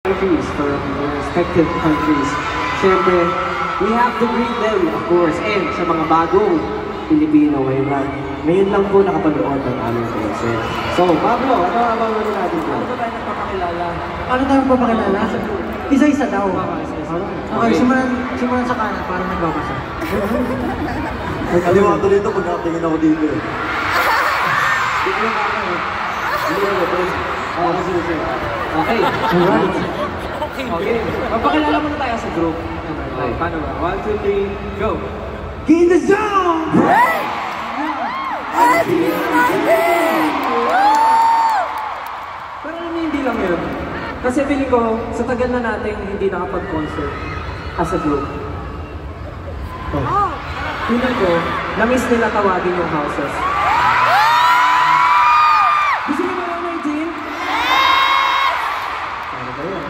countries, from their respective countries. Siyempre, we have to greet them, of course, and sa mga bagong Pilipino ngayon lang po nakapanood ng aming concert. So, Pablo, ano ang mga natin po? Ano tayo nagpapakilala? Ano tayo nagpapakilala? Isa-isa daw. Okay, simulan sa kanan para nagbabasa. Kaliwato dito pag nakatingin ako dito eh. Hindi ko lang kaka eh. Hindi ko lang. Okay. Alright. Okay. Magpakilala muna tayo sa group. Okay, paano ba? 1, 2, 3, go! Get in the zone! Pero alam niyo, hindi lang yun. Kasi feeling ko, sa tagal na natin hindi nakapag-concert as a group. Feeling ko, na-miss nila tawagin yung houses. Gusto niyo ba yung 19? Ano ba yun?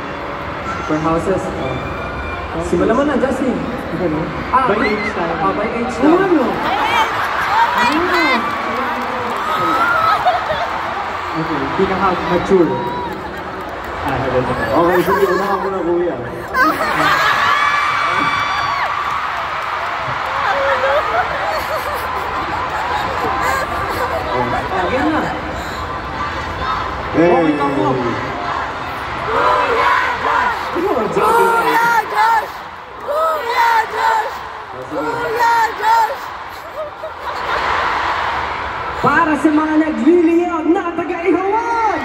Super houses. Simulan mo na, Justin. By age time. By age time. Ano? Okay, pinaka-mature. Okay, sige, unahan ko na kuya. Yan na. Hey! Okay, come on. Para sa mga nagliliyab na taga-ihawan!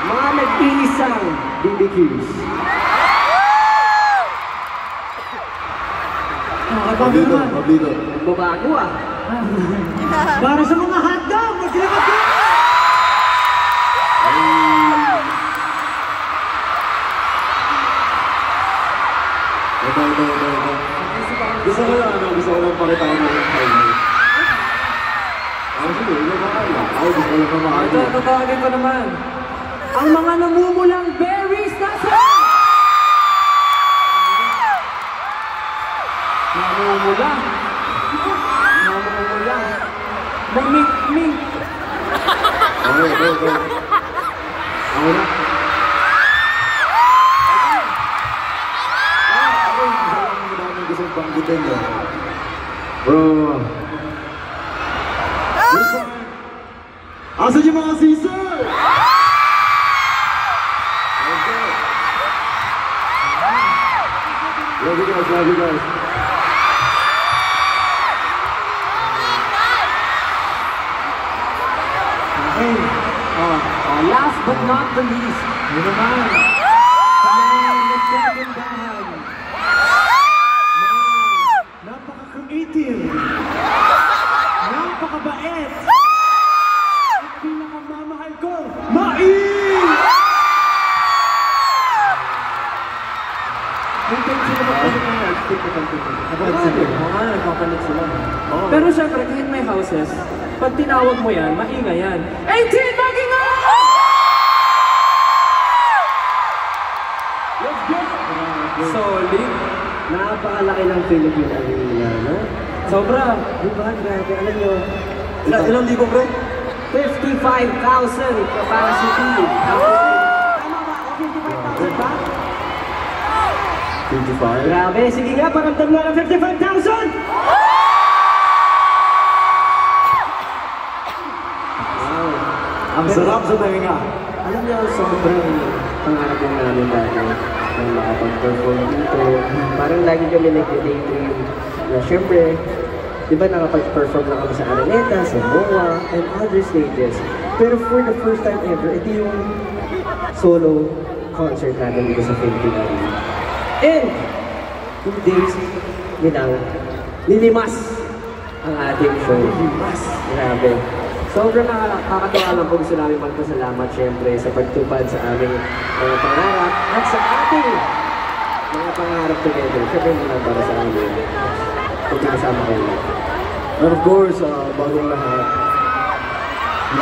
Mga nag-iisang BBQs. Pablito, Pablito. Nagbabago ah. Para sa mga hotdog! Magsilapag ko! Gusto ko lang pakita ko ng highlight. Sige, ito ba kaya? Gusto ko lang pamakali. Ito, tatawagin ko naman. Ang mga namumulang berries nasa! Namumula. Namumula. Mamik-mik. Okay. Ako na. Gusto banggitin mo. Bro. Asan yung mga Caesar? Okay. Love you guys. Okay. Last but not the least. Yun naman. Sa mga nagkagandahan. Napaka-creative! Napaka-bait! At pinakamamahal ko, mais! Hintay sila magpalit ng outfit na nagpapalit sila. Pero syempre, kahit may houses, pag tinawag mo yan, maingay yan. 18! Mag-ingay! Let's go! Solid! Napakalaki ng Philippine Arena, no? Sobra! Diba? Grabe, alam nyo. Ilang libo, pre? 55,000 capacity. Tama ba? 55,000 ba? 55? Grabe, sige nga, paramdam na ng 55,000! Wow! Ang sarap sa tainga. Alam niyo, sobrang pangarap lang namin dati na makapag-perform dito. Parang lagi kami nag-daydream na syempre, di ba nakapag-perform na kami sa Araneta, sa MOA, and other stages. Pero for the first time ever, ito yung solo concert natin dito sa Philippine Arena. And 2 days, nilimas ang ating show. Grabe. Sobrang nakakatawa lang po, gusto namin magpasalamat syempre sa pagtupad sa aming mga pangarap at sa ating mga pangarap together. Syempre muna para sa amin. Kung kasama kayo. And of course, bagong lahat,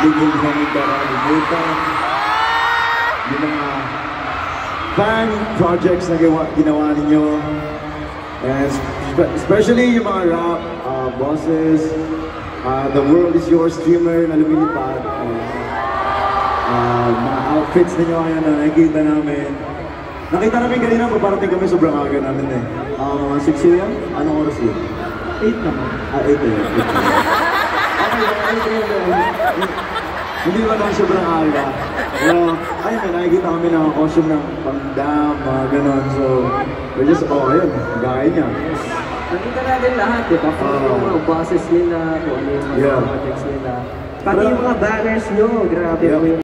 hindi namin karalimutan yung mga fan projects na ginawa ninyo. And especially yung mga rap bosses, The World Is Yours streamer na lumilipad. outfits ninyo kaya na nakikita namin. Nakita namin kanina, paparating kami sobrang aga namin eh. Mga 6 yan? Anong oras yun? 8 naman. 8 eh. Hindi ba naman sobrang aga? Pero, ayun, may nakikita kami na costume ng pang-dam, mga ganon. So, we're just, ayun, gaya niya. Nakita natin lahat, di ba? Kung yung mga bosses nila, kung ano yung mga projects nila. Pati yung mga banners nyo, grabe po yung